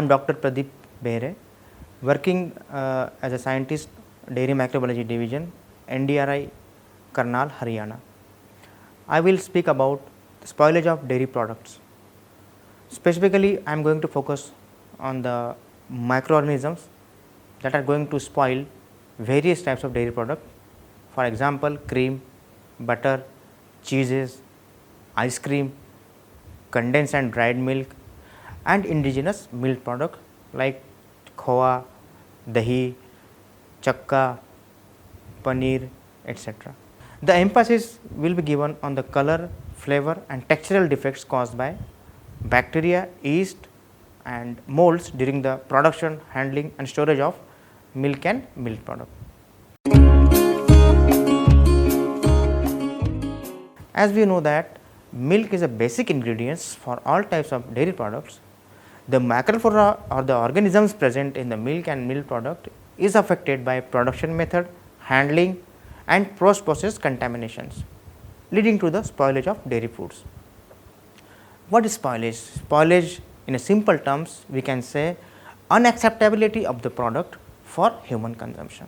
am Dr. Pradeep Behre, working as a scientist, Dairy Microbiology Division, NDRI, Karnal, Haryana. I will speak about spoilage of dairy products. Specifically, I am going to focus on the microorganisms that are going to spoil various types of dairy products. For example, cream, butter, cheeses, ice cream, condensed and dried milk, and indigenous milk products like khoa, dahi, chakka, paneer, etc. The emphasis will be given on the color, flavor and textural defects caused by bacteria, yeast and molds during the production, handling and storage of milk and milk products. As we know that milk is a basic ingredient for all types of dairy products, the microflora or the organisms present in the milk and milk product is affected by production method, handling and post-process contaminations, leading to the spoilage of dairy foods. What is spoilage? Spoilage, in a simple terms, we can say unacceptability of the product for human consumption.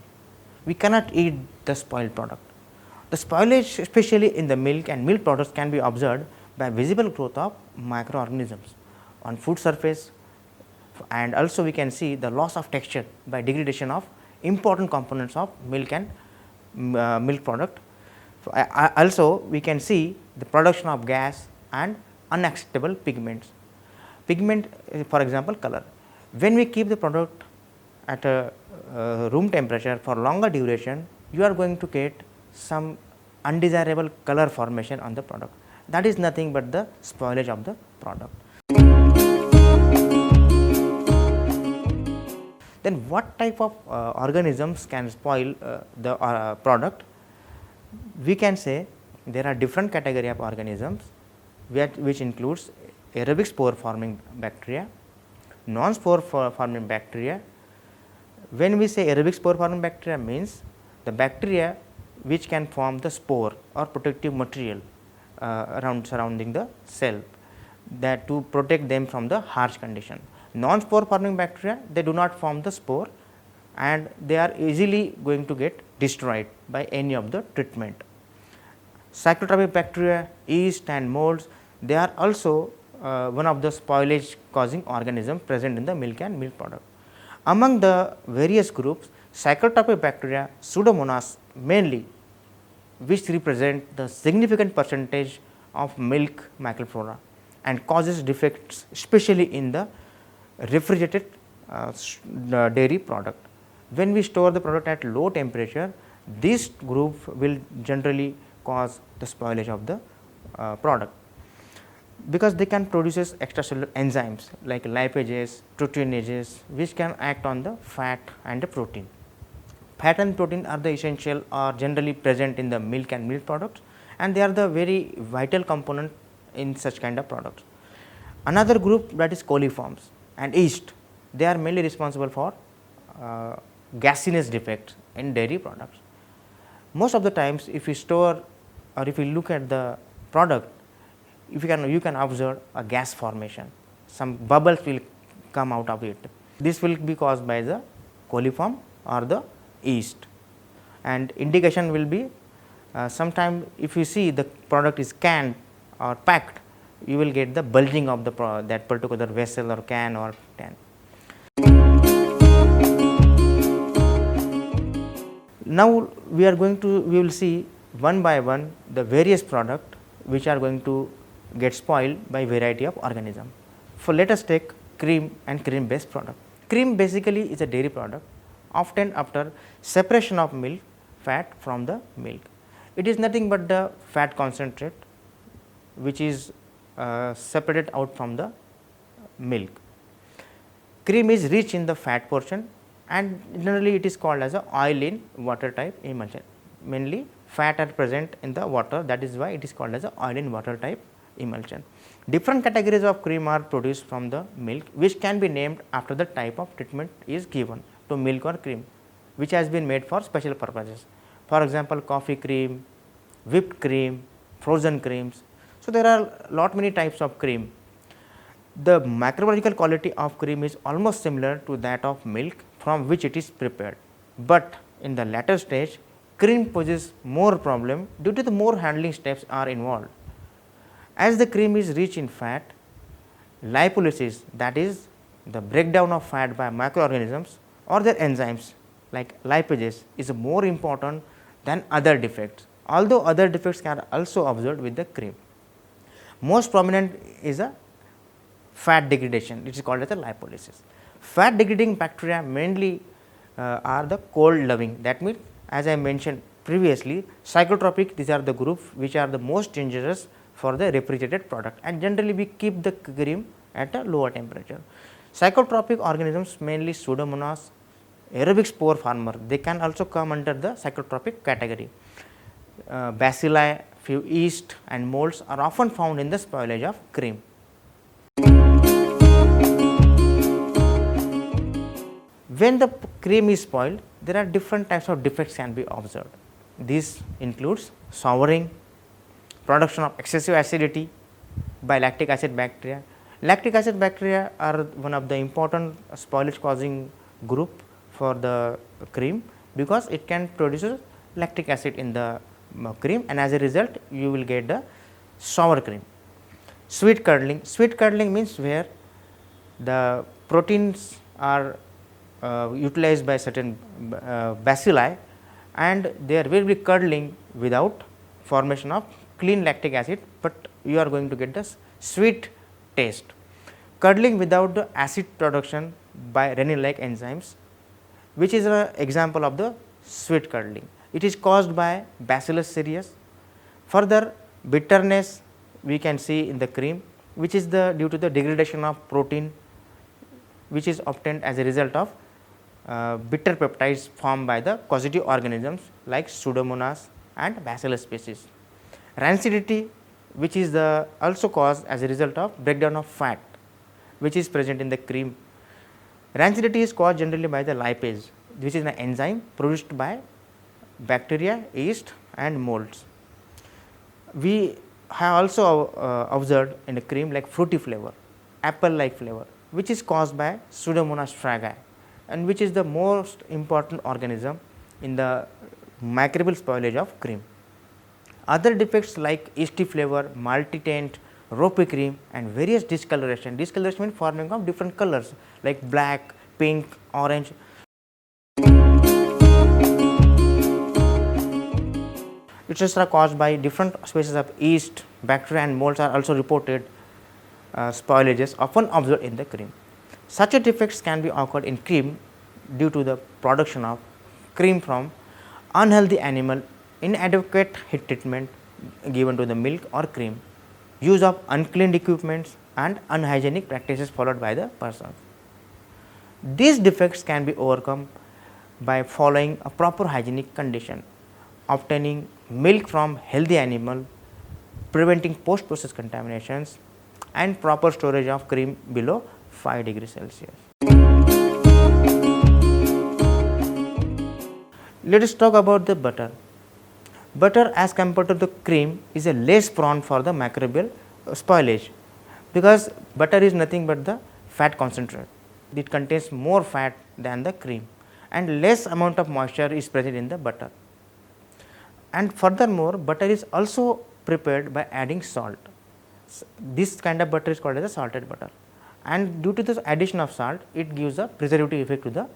We cannot eat the spoiled product. The spoilage, especially in the milk and milk products, can be observed by visible growth of microorganisms on food surface, and also we can see the loss of texture by degradation of important components of milk and milk product. Also we can see the production of gas and unacceptable pigments. Pigment, for example, color. When we keep the product at a room temperature for longer duration, you are going to get some undesirable color formation on the product. That is nothing but the spoilage of the product. Then what type of organisms can spoil the product? We can say there are different category of organisms which includes aerobic spore forming bacteria, non-spore forming bacteria. When we say aerobic spore forming bacteria, means the bacteria which can form the spore or protective material surrounding the cell, that to protect them from the harsh condition. Non-spore forming bacteria, they do not form the spore and they are easily going to get destroyed by any of the treatment. Cyclotrophic bacteria, yeast and molds, they are also one of the spoilage causing organisms present in the milk and milk product. Among the various groups, cyclotrophic bacteria, Pseudomonas mainly, which represent the significant percentage of milk microflora and causes defects especially in the refrigerated dairy product. When we store the product at low temperature, this group will generally cause the spoilage of the product, because they can produce extracellular enzymes like lipases, proteinases, which can act on the fat and the protein. Fat and protein are the essential or generally present in the milk and milk products, and they are the very vital component in such kind of products. Another group, that is coliforms and yeast, they are mainly responsible for gasiness defects in dairy products. Most of the times, if you store or if you look at the product, if you can observe a gas formation, some bubbles will come out of it. This will be caused by the coliform or the yeast, and indication will be sometime if you see the product is canned or packed, you will get the bulging of the that particular vessel or can or tin. Now we will see one by one the various products which are going to get spoiled by variety of organism. So let us take cream and cream based product. Cream basically is a dairy product, often after separation of milk fat from the milk. It is nothing but the fat concentrate which is separated out from the milk. Cream is rich in the fat portion and generally it is called as a oil in water type emulsion. Mainly fat are present in the water, that is why it is called as a oil in water type emulsion. Different categories of cream are produced from the milk, which can be named after the type of treatment is given to milk or cream, which has been made for special purposes. For example, coffee cream, whipped cream, frozen creams. So there are lot many types of cream. The microbiological quality of cream is almost similar to that of milk from which it is prepared, but in the latter stage cream poses more problem due to the more handling steps are involved. As the cream is rich in fat, lipolysis, that is the breakdown of fat by microorganisms or their enzymes like lipases, is more important than other defects, although other defects can also observed with the cream. Most prominent is a fat degradation, it is called as a lipolysis. Fat degrading bacteria mainly are the cold loving, that means as I mentioned previously, psychotropic, these are the groups which are the most dangerous for the refrigerated product, and generally we keep the cream at a lower temperature. Psychotropic organisms mainly Pseudomonas, aerobic spore former, they can also come under the psychotropic category. Bacilli, few yeast and molds are often found in the spoilage of cream. When the cream is spoiled, there are different types of defects can be observed. This includes souring, production of excessive acidity by lactic acid bacteria. Lactic acid bacteria are one of the important spoilage causing group for the cream, because it can produce lactic acid in the cream, and as a result you will get the sour cream. Sweet curdling means where the proteins are utilized by certain bacilli, and there will be curdling without formation of clean lactic acid, but you are going to get the sweet taste. Curdling without the acid production by rennin like enzymes, which is an example of the sweet curdling. It is caused by Bacillus cereus. Further, bitterness we can see in the cream, which is due to the degradation of protein, which is obtained as a result of bitter peptides formed by the causative organisms like Pseudomonas and Bacillus species. Rancidity, which is also caused as a result of breakdown of fat, which is present in the cream. Rancidity is caused generally by the lipase, which is an enzyme produced by bacteria, yeast and molds. We have also observed in the cream like fruity flavor, apple like flavor, which is caused by Pseudomonas fragi, and which is the most important organism in the microbial spoilage of cream. Other defects like yeasty flavor, malty taint, ropey cream and various discoloration. Discoloration means forming of different colors like black, pink, orange. It is caused by different species of yeast, bacteria and molds are also reported spoilages often observed in the cream. Such defects can be occurred in cream due to the production of cream from unhealthy animal, inadequate heat treatment given to the milk or cream, use of uncleaned equipments and unhygienic practices followed by the persons. These defects can be overcome by following a proper hygienic condition, obtaining milk from healthy animal, preventing post process contaminations and proper storage of cream below 5 degrees Celsius. Let us talk about the butter. Butter as compared to the cream is a less prone for the microbial spoilage, because butter is nothing but the fat concentrate. It contains more fat than the cream and less amount of moisture is present in the butter. And furthermore, butter is also prepared by adding salt. This kind of butter is called as a salted butter, and due to the addition of salt, it gives a preservative effect to the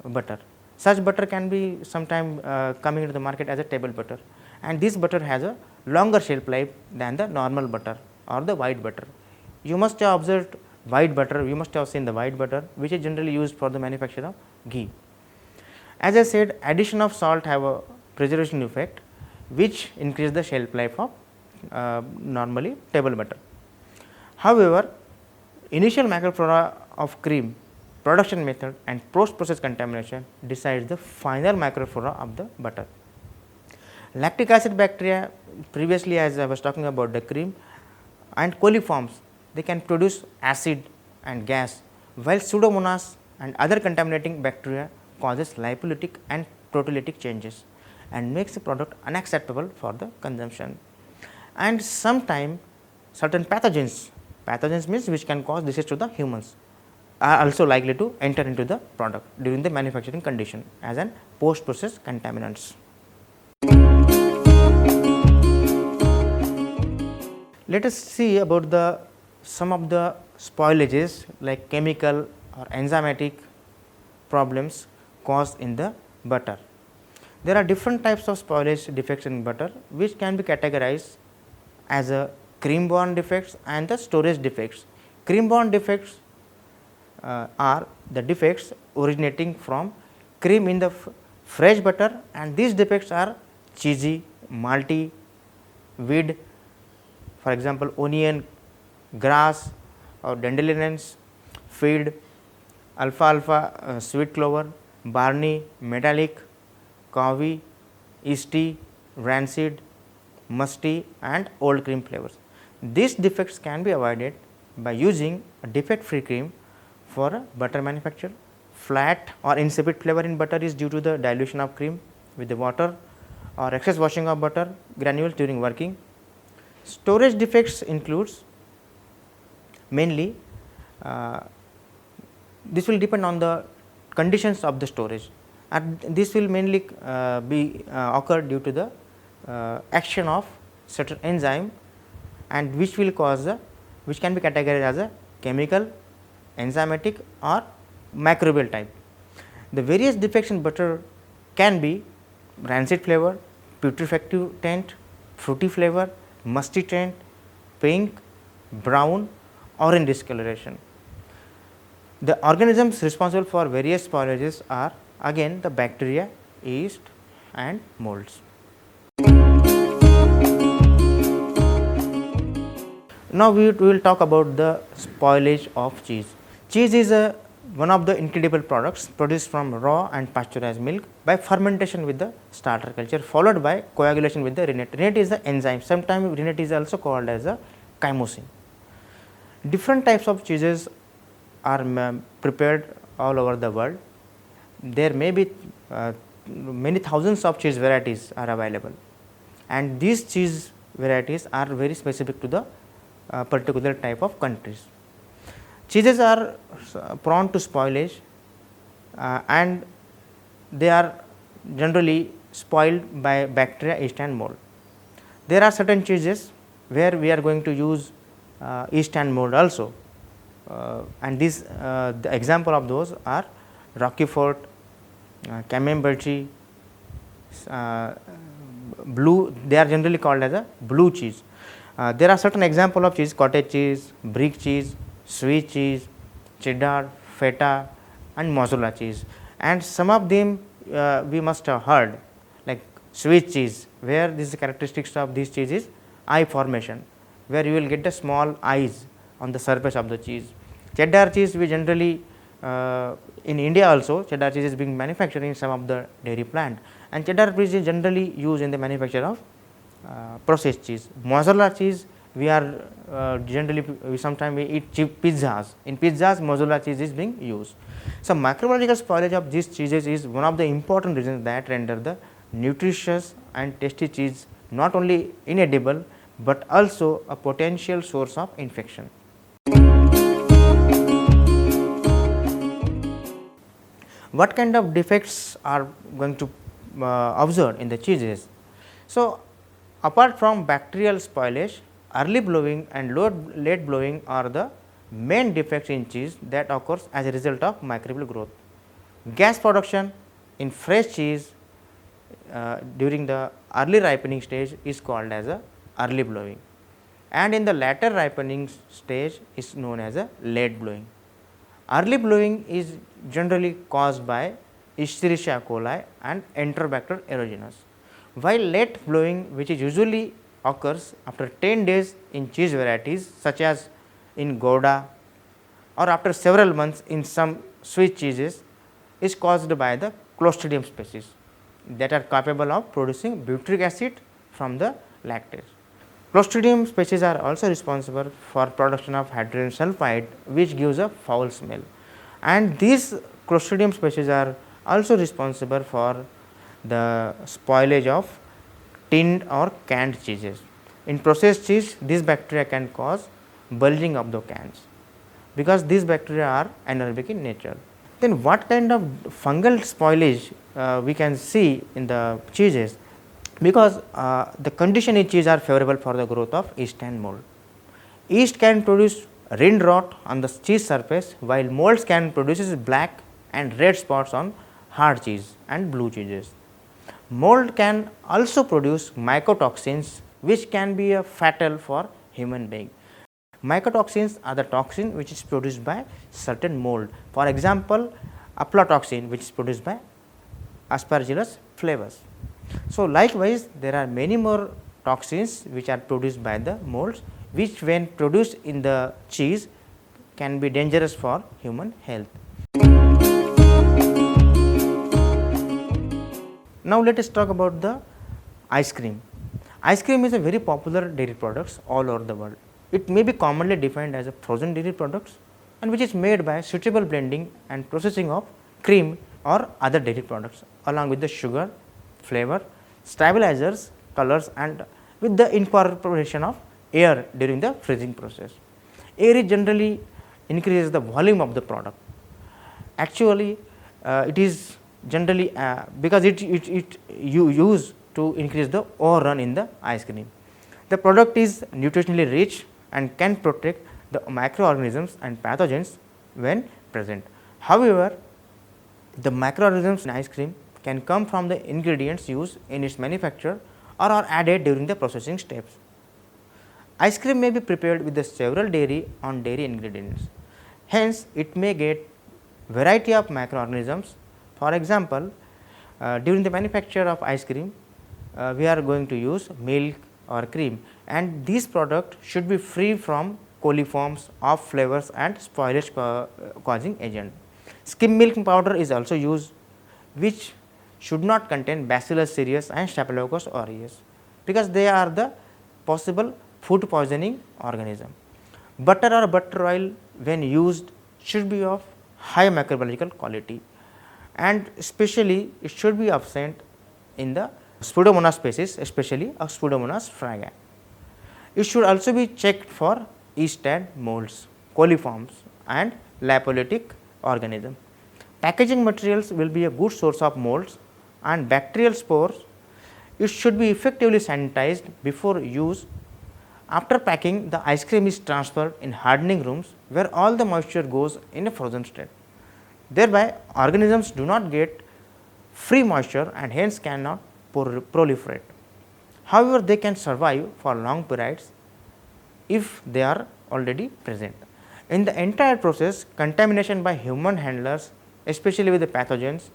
butter. Such butter can be sometime coming into the market as a table butter, and this butter has a longer shelf life than the normal butter or the white butter. You must have observed white butter, you must have seen the white butter, which is generally used for the manufacture of ghee. As I said, addition of salt have a preservation effect, which increase the shelf life of normally table butter. However, initial microflora of cream production method and post process contamination decides the final microflora of the butter. Lactic acid bacteria, previously as I was talking about the cream, and coliforms, they can produce acid and gas, while Pseudomonas and other contaminating bacteria causes lipolytic and proteolytic changes and makes the product unacceptable for the consumption. And sometimes certain pathogens Pathogens means which can cause disease to the humans are also likely to enter into the product during the manufacturing condition as an post process contaminants. Let us see about the some of the spoilages like chemical or enzymatic problems caused in the butter. There are different types of spoilage defects in butter which can be categorized as a cream borne defects and the storage defects. Cream borne defects are the defects originating from cream in the fresh butter, and these defects are cheesy, malty, weed, for example onion, grass or dandelions, feed, alfalfa, sweet clover, barley, metallic, coffee, yeasty, rancid, musty and old cream flavors. These defects can be avoided by using a defect free cream for butter manufacture. Flat or insipid flavor in butter is due to the dilution of cream with the water or excess washing of butter granules during working. Storage defects includes mainly this will depend on the conditions of the storage, and this will mainly be occur due to the action of certain enzyme, and which will cause the which can be categorized as a chemical, enzymatic or microbial type. The various defects in butter can be rancid flavor, putrefactive taint, fruity flavor, musty taint, pink, brown, orange discoloration. The organisms responsible for various spoilages are again the bacteria, yeast and molds. Now we will talk about the spoilage of cheese. Cheese is one of the incredible products produced from raw and pasteurized milk by fermentation with the starter culture, followed by coagulation with the rennet. Rennet is the enzyme. Sometimes rennet is also called as a chymosin. Different types of cheeses are prepared all over the world. There may be many thousands of cheese varieties are available, and these cheese varieties are very specific to the particular type of countries. Cheeses are prone to spoilage and they are generally spoiled by bacteria, yeast and mold. There are certain cheeses where we are going to use yeast and mold also, and this the example of those are Roquefort, Camembert, blue, they are generally called as a blue cheese. There are certain example of cheese: cottage cheese, brick cheese, Swiss cheese, cheddar, feta and mozzarella cheese, and some of them we must have heard, like Swiss cheese, where this characteristics of this cheese is eye formation, where you will get the small eyes on the surface of the cheese. Cheddar cheese, we generally in India also cheddar cheese is being manufactured in some of the dairy plant, and cheddar cheese is generally used in the manufacture of processed cheese. Mozzarella cheese, we are generally sometimes we eat cheap pizzas. In pizzas, mozzarella cheese is being used. So microbiological spoilage of these cheeses is one of the important reasons that render the nutritious and tasty cheese not only inedible but also a potential source of infection. What kind of defects are going to observed in the cheeses? So apart from bacterial spoilage, early blowing and late blowing are the main defects in cheese that occurs as a result of microbial growth. Gas production in fresh cheese during the early ripening stage is called as a early blowing, and in the later ripening stage is known as a late blowing. Early blowing is generally caused by Escherichia coli and Enterobacter aerogenes, while late blowing, which is usually occurs after 10 days in cheese varieties such as in Gouda or after several months in some Swiss cheeses, is caused by the Clostridium species that are capable of producing butyric acid from the lactase. Clostridium species are also responsible for production of hydrogen sulfide, which gives a foul smell, and these Clostridium species are also responsible for the spoilage of tinned or canned cheeses. In processed cheese, these bacteria can cause bulging of the cans, because these bacteria are anaerobic in nature. Then what kind of fungal spoilage we can see in the cheeses? Because the condition in cheese are favorable for the growth of yeast and mold. Yeast can produce rind rot on the cheese surface, while molds can produce black and red spots on hard cheese and blue cheeses. Mold can also produce mycotoxins, which can be fatal for human being. Mycotoxins are the toxin which is produced by certain mold. For example, aflatoxin, which is produced by Aspergillus flavus. So, likewise there are many more toxins which are produced by the molds, which when produced in the cheese can be dangerous for human health. Now, let us talk about the ice cream. Ice cream is a very popular dairy product all over the world. It may be commonly defined as a frozen dairy products, and which is made by suitable blending and processing of cream or other dairy products along with the sugar, flavor, stabilizers, colors, and with the incorporation of air during the freezing process. Air generally increases the volume of the product. Actually, it is generally because you use to increase the overrun in the ice cream. The product is nutritionally rich and can protect the microorganisms and pathogens when present. However, the microorganisms in ice cream can come from the ingredients used in its manufacture or are added during the processing steps. Ice cream may be prepared with the several dairy on dairy ingredients. Hence, it may get variety of microorganisms. For example, during the manufacture of ice cream, we are going to use milk or cream, and these products should be free from coliforms, off flavors and spoilage causing agent. Skim milk powder is also used, which should not contain Bacillus cereus and Staphylococcus aureus, because they are the possible food poisoning organism. Butter or butter oil when used should be of high microbiological quality, and especially it should be absent in the Pseudomonas species, especially of Pseudomonas fraga. It should also be checked for yeast and molds, coliforms and lipolytic organism. Packaging materials will be a good source of molds and bacterial spores. It should be effectively sanitized before use. After packing, the ice cream is transferred in hardening rooms where all the moisture goes in a frozen state. Thereby, organisms do not get free moisture and hence cannot proliferate. However, they can survive for long periods if they are already present. In the entire process, contamination by human handlers, especially with the pathogens,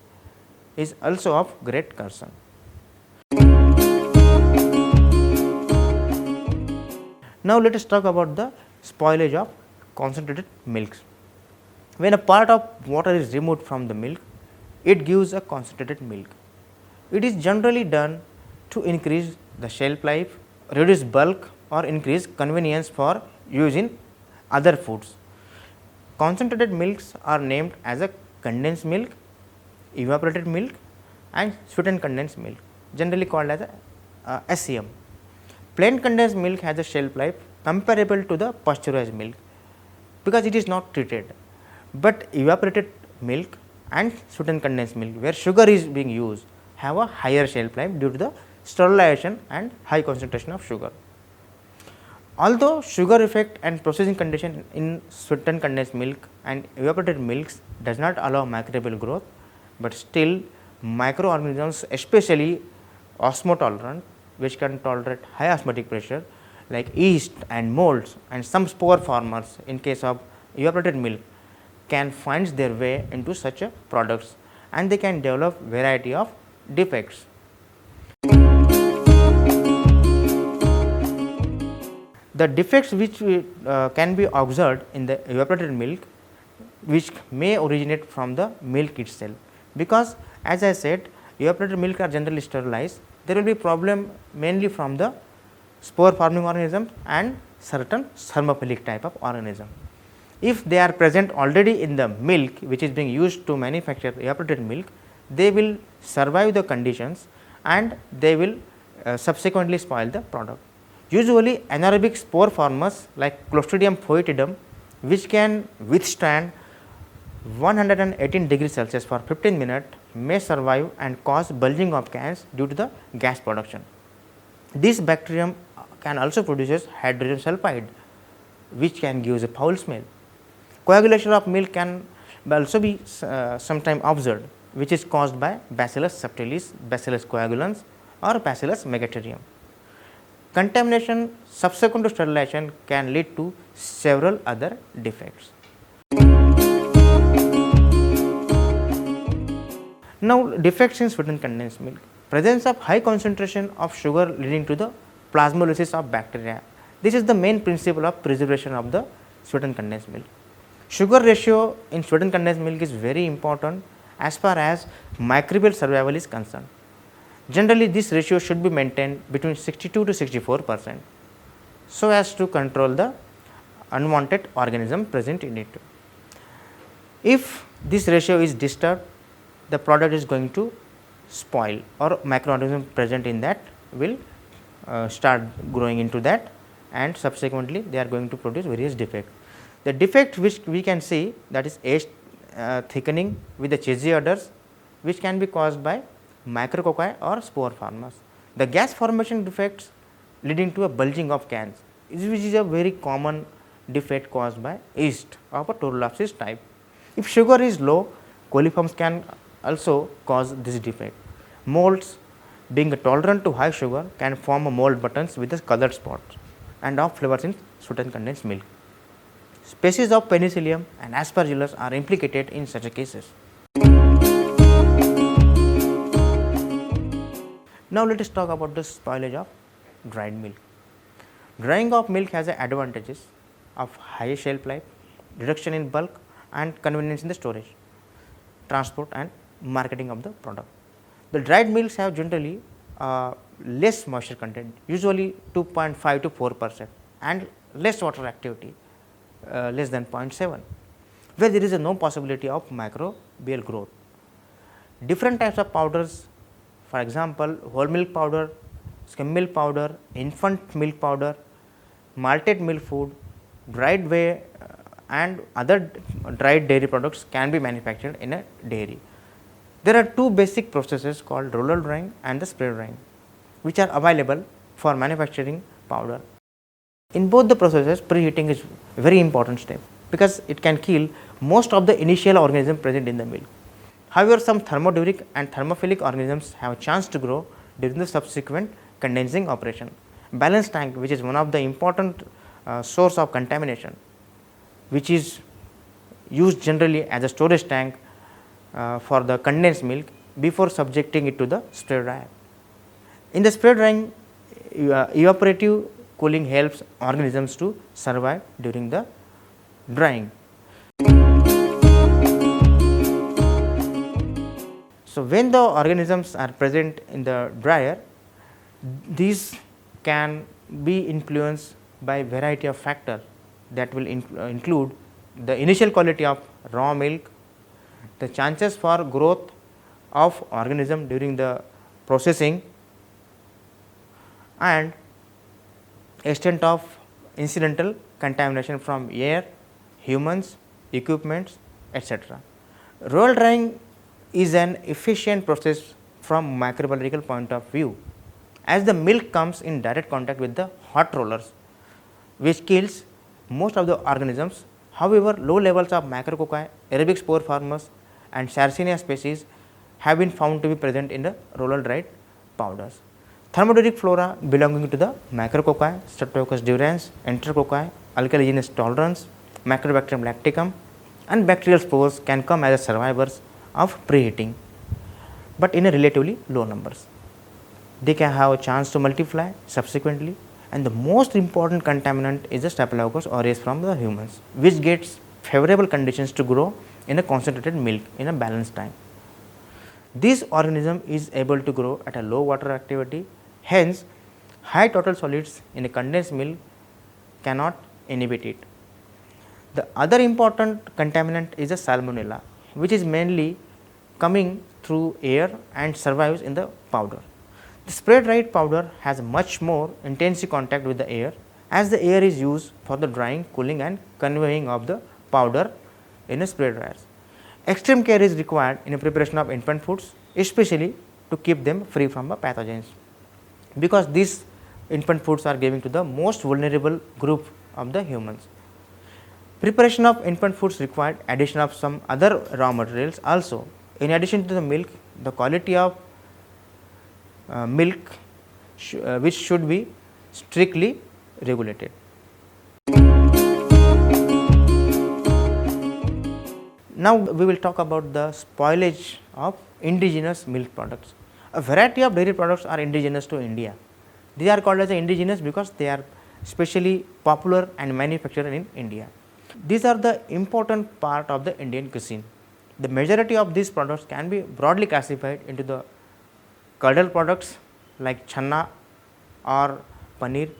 is also of great concern. Now, let us talk about the spoilage of concentrated milks. When a part of water is removed from the milk, it gives a concentrated milk. It is generally done to increase the shelf life, reduce bulk or increase convenience for use in other foods. Concentrated milks are named as a condensed milk, evaporated milk and sweetened condensed milk, generally called as a SCM. Plain condensed milk has a shelf life comparable to the pasteurized milk because it is not treated, but evaporated milk and sweetened condensed milk, where sugar is being used, have a higher shelf life due to the sterilization and high concentration of sugar. Although sugar effect and processing condition in sweetened condensed milk and evaporated milks does not allow microbial growth, but still microorganisms, especially osmotolerant, which can tolerate high osmotic pressure like yeast and molds and some spore formers in case of evaporated milk, can find their way into such products and they can develop variety of defects. The defects which can be observed in the evaporated milk, which may originate from the milk itself, because as I said, evaporated milk are generally sterilized. There will be problem mainly from the spore forming organism and certain thermophilic type of organism. If they are present already in the milk which is being used to manufacture evaporated milk, they will survive the conditions and they will subsequently spoil the product. Usually anaerobic spore formers like Clostridium foetidum, which can withstand 118 degrees Celsius for 15 minutes, may survive and cause bulging of cans due to the gas production. This bacterium can also produce hydrogen sulfide, which can give a foul smell. Coagulation of milk can also be sometime observed, which is caused by Bacillus subtilis, Bacillus coagulans or Bacillus megaterium. Contamination subsequent to sterilization can lead to several other defects. Now, defects in sweetened condensed milk. Presence of high concentration of sugar leading to the plasmolysis of bacteria. This is the main principle of preservation of the sweetened condensed milk. Sugar ratio in sweetened condensed milk is very important as far as microbial survival is concerned. Generally, this ratio should be maintained between 62 to 64%, so as to control the unwanted organism present in it. If this ratio is disturbed, the product is going to spoil, or microorganism present in that will start growing into that, and subsequently they are going to produce various defects. The defect which we can see, that is age thickening with the cheesy odors, which can be caused by micrococci or spore formers. The gas formation defects leading to a bulging of cans, which is a very common defect caused by yeast of a Torulopsis type. If sugar is low, coliforms can also cause this defect. Molds, being tolerant to high sugar, can form mold buttons with the colored spots and of flavors in sweetened condensed milk. Species of Penicillium and Aspergillus are implicated in such cases. Now, let us talk about the spoilage of dried milk. Drying of milk has advantages of high shelf life, reduction in bulk, and convenience in the storage, transport and marketing of the product. The dried milks have generally less moisture content, usually 2.5 to 4%, and less water activity, less than 0.7, where there is no possibility of microbial growth. Different types of powders, for example, whole milk powder, skim milk powder, infant milk powder, malted milk food, dried whey and other dried dairy products can be manufactured in a dairy. There are two basic processes called roller drying and the spray drying, which are available for manufacturing powder. In both the processes, preheating is a very important step because it can kill most of the initial organisms present in the milk. However, some thermoduric and thermophilic organisms have a chance to grow during the subsequent condensing operation. Balance tank, which is one of the important source of contamination, which is used generally as a storage tank for the condensed milk before subjecting it to the spray dryer. In the spray drying, evaporative cooling helps organisms to survive during the drying. So, when the organisms are present in the dryer, these can be influenced by variety of factors that will include the initial quality of raw milk, the chances for growth of organism during the processing, and extent of incidental contamination from air, humans, equipments, etc. Roll drying is an efficient process from microbiological point of view, as the milk comes in direct contact with the hot rollers, which kills most of the organisms. However, low levels of macrococci, Arabic spore formers and Sarracenia species have been found to be present in the roller dried powders. Thermoduric flora belonging to the macrococci, Streptococcus durans, enterococci, alkaligenous tolerans, Macrobacterium lacticum and bacterial spores can come as survivors of preheating, but in a relatively low numbers. They can have a chance to multiply subsequently, and the most important contaminant is the Staphylococcus aureus from the humans, which gets favorable conditions to grow in a concentrated milk in a balanced time. This organism is able to grow at a low water activity, hence high total solids in a condensed milk cannot inhibit it. The other important contaminant is the Salmonella, which is mainly coming through air and survives in the powder. The spray dried powder has much more intense contact with the air, as the air is used for the drying, cooling and conveying of the powder in a spray dryers. Extreme care is required in the preparation of infant foods, especially to keep them free from the pathogens, because these infant foods are given to the most vulnerable group of the humans. Preparation of infant foods required addition of some other raw materials also. In addition to the milk, the quality of milk which should be strictly regulated. Now we will talk about the spoilage of indigenous milk products. A variety of dairy products are indigenous to India. These are called as indigenous because they are specially popular and manufactured in India. These are the important part of the Indian cuisine. The majority of these products can be broadly classified into the curdled products like channa or paneer,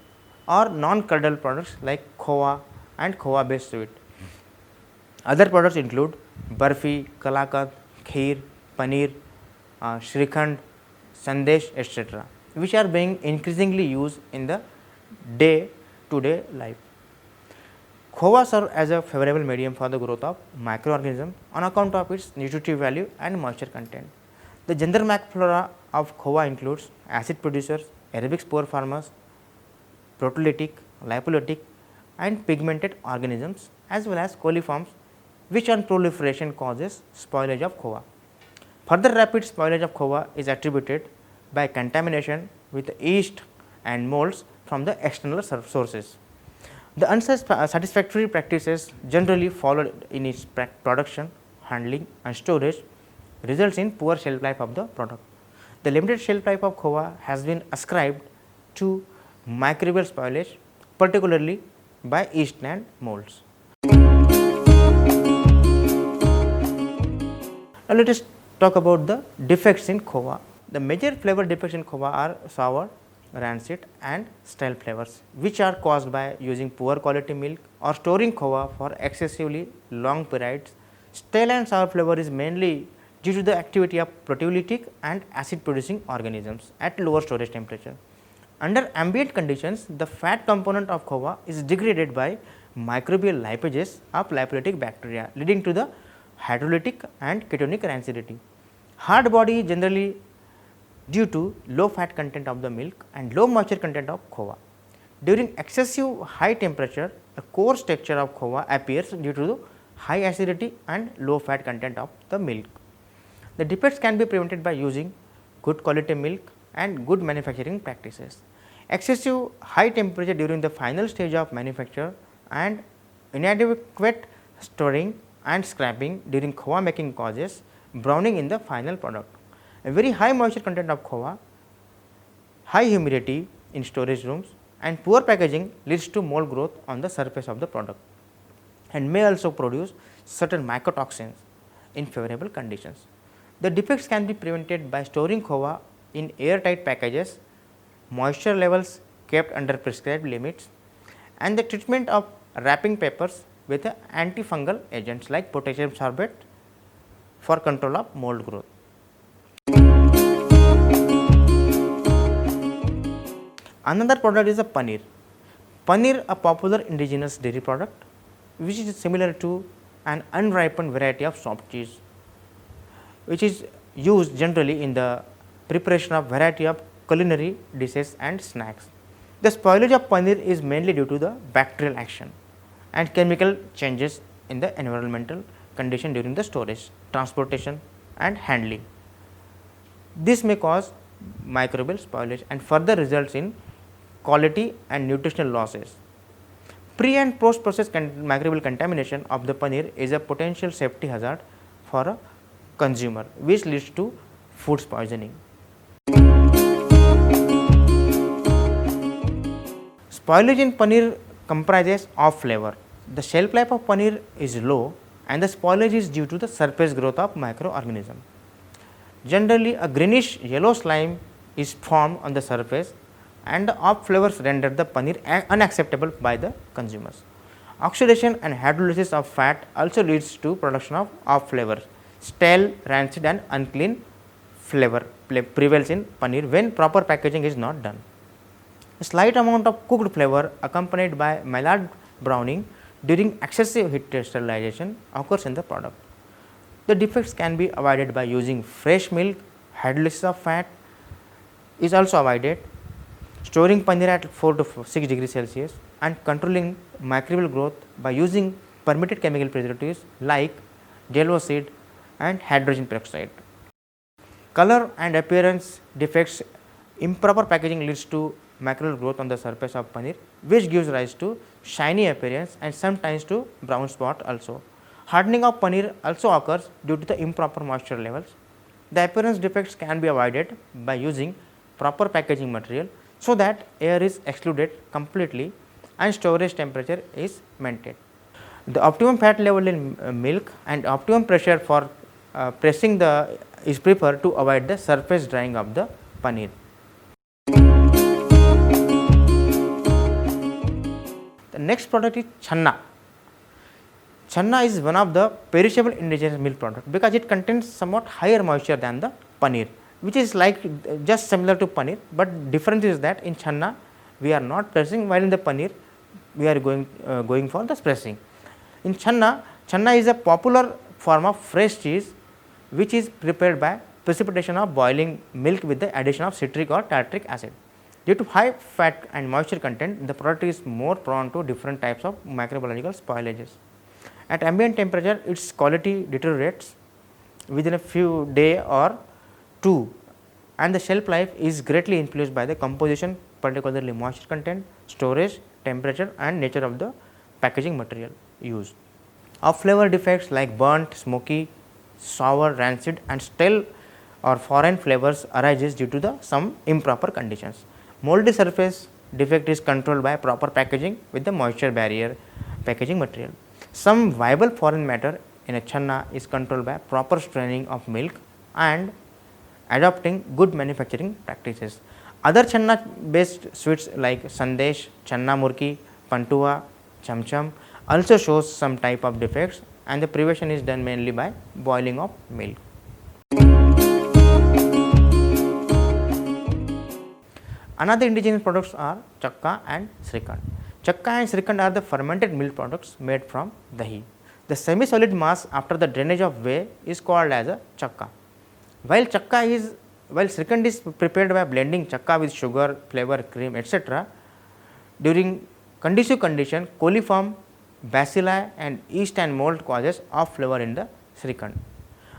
or non-curdled products like khowa and khowa based sweet. Other products include barfi, kalakand, kheer, paneer, shrikhand, sandesh, etc., which are being increasingly used in the day-to-day life. Khowa serves as a favorable medium for the growth of microorganisms on account of its nutritive value and moisture content. The general macroflora of khowa includes acid producers, aerobic spore formers, proteolytic, lipolytic and pigmented organisms, as well as coliforms, which on proliferation causes spoilage of khowa. Further rapid spoilage of khowa is attributed by contamination with yeast and molds from the external sources. The unsatisfactory practices generally followed in its production, handling and storage results in poor shelf life of the product. The limited shelf life of khowa has been ascribed to microbial spoilage, particularly by yeast and molds. Now let us talk about the defects in khowa. The major flavor defects in khowa are sour, rancid and stale flavors, which are caused by using poor quality milk or storing khowa for excessively long periods. Stale and sour flavor is mainly due to the activity of proteolytic and acid producing organisms at lower storage temperature. Under ambient conditions, the fat component of khowa is degraded by microbial lipases of lipolytic bacteria, leading to the hydrolytic and ketonic rancidity. Hard body generally due to low fat content of the milk and low moisture content of khowa. During excessive high temperature, a coarse texture of khowa appears due to the high acidity and low fat content of the milk. The defects can be prevented by using good quality milk and good manufacturing practices. Excessive high temperature during the final stage of manufacture and inadequate storing and scrapping during khowa making causes browning in the final product. A very high moisture content of khowa, high humidity in storage rooms and poor packaging leads to mold growth on the surface of the product and may also produce certain mycotoxins in favorable conditions. The defects can be prevented by storing khowa in airtight packages, moisture levels kept under prescribed limits and the treatment of wrapping papers with antifungal agents like potassium sorbate for control of mold growth. Another product is a paneer. Paneer, a popular indigenous dairy product which is similar to an unripened variety of soft cheese, which is used generally in the preparation of variety of culinary dishes and snacks. The spoilage of paneer is mainly due to the bacterial action and chemical changes in the environmental condition during the storage, transportation and handling. This may cause microbial spoilage and further results in quality and nutritional losses. Pre and post process microbial contamination of the paneer is a potential safety hazard for a consumer, which leads to food poisoning. Spoilage in paneer comprises of flavor. The shelf life of paneer is low and the spoilage is due to the surface growth of microorganism. Generally, a greenish yellow slime is formed on the surface and the off flavors render the paneer unacceptable by the consumers. Oxidation and hydrolysis of fat also leads to production of off flavors, stale, rancid and unclean flavor prevails in paneer when proper packaging is not done. A slight amount of cooked flavor accompanied by Maillard browning during excessive heat sterilization occurs in the product. The defects can be avoided by using fresh milk, headless of fat is also avoided, storing paneer at 4 to 6 degrees Celsius and controlling microbial growth by using permitted chemical preservatives like gelocid and hydrogen peroxide. Color and appearance defects, improper packaging leads to microbial growth on the surface of paneer, which gives rise to shiny appearance and sometimes to brown spot also. Hardening of paneer also occurs due to the improper moisture levels. The appearance defects can be avoided by using proper packaging material so that air is excluded completely and storage temperature is maintained. The optimum fat level in milk and optimum pressure for pressing is preferred to avoid the surface drying of the paneer. The next product is channa. Channa is one of the perishable indigenous milk product because it contains somewhat higher moisture than the paneer, which is like just similar to paneer, but difference is that in channa we are not pressing, while in the paneer we are going for the pressing. In channa is a popular form of fresh cheese which is prepared by precipitation of boiling milk with the addition of citric or tartaric acid. Due to high fat and moisture content, the product is more prone to different types of microbiological spoilages. At ambient temperature, its quality deteriorates within a few days or two, and the shelf life is greatly influenced by the composition, particularly moisture content, storage, temperature and nature of the packaging material used. Of flavor defects like burnt, smoky, sour, rancid and stale or foreign flavors arises due to some improper conditions. Moldy surface defect is controlled by proper packaging with the moisture barrier packaging material. Some viable foreign matter in a channa is controlled by proper straining of milk and adopting good manufacturing practices. Other channa based sweets like sandesh, channa murki, pantua, chamcham also shows some type of defects, and the prevention is done mainly by boiling of milk. Another indigenous products are chakka and srikhand. Chakka and srikhand are the fermented milk products made from dahi. The semi-solid mass after the drainage of whey is called as a chakka. While srikhand is prepared by blending chakka with sugar, flavor, cream, etc. During conducive condition, coliform, bacilli and yeast and mold causes off flavor in the srikhand.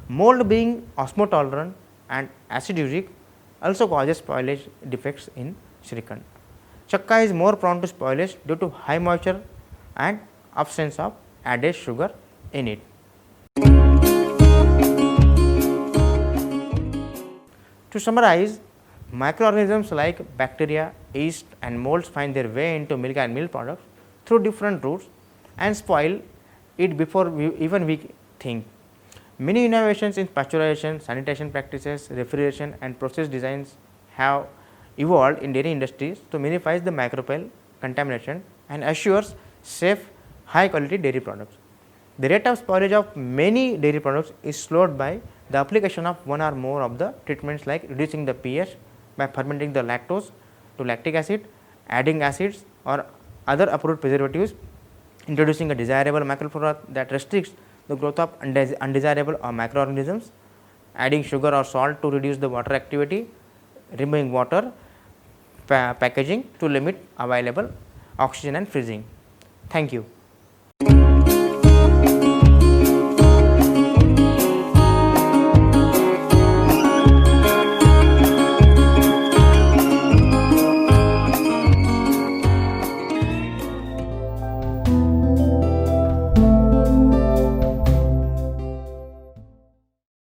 Mold being osmotolerant and acidic also causes spoilage defects in srikhand. Chakka is more prone to spoilage due to high moisture and absence of added sugar in it. To summarize, microorganisms like bacteria, yeast and molds find their way into milk and milk products through different routes and spoil it before we think. Many innovations in pasteurization, sanitation practices, refrigeration and process designs have evolved in dairy industries to minimize the microbial contamination and assures safe, high quality dairy products. The rate of spoilage of many dairy products is slowed by the application of one or more of the treatments like reducing the pH by fermenting the lactose to lactic acid, adding acids or other approved preservatives, introducing a desirable microflora that restricts the growth of undesirable microorganisms, adding sugar or salt to reduce the water activity, removing water, packaging to limit available oxygen and freezing. Thank you.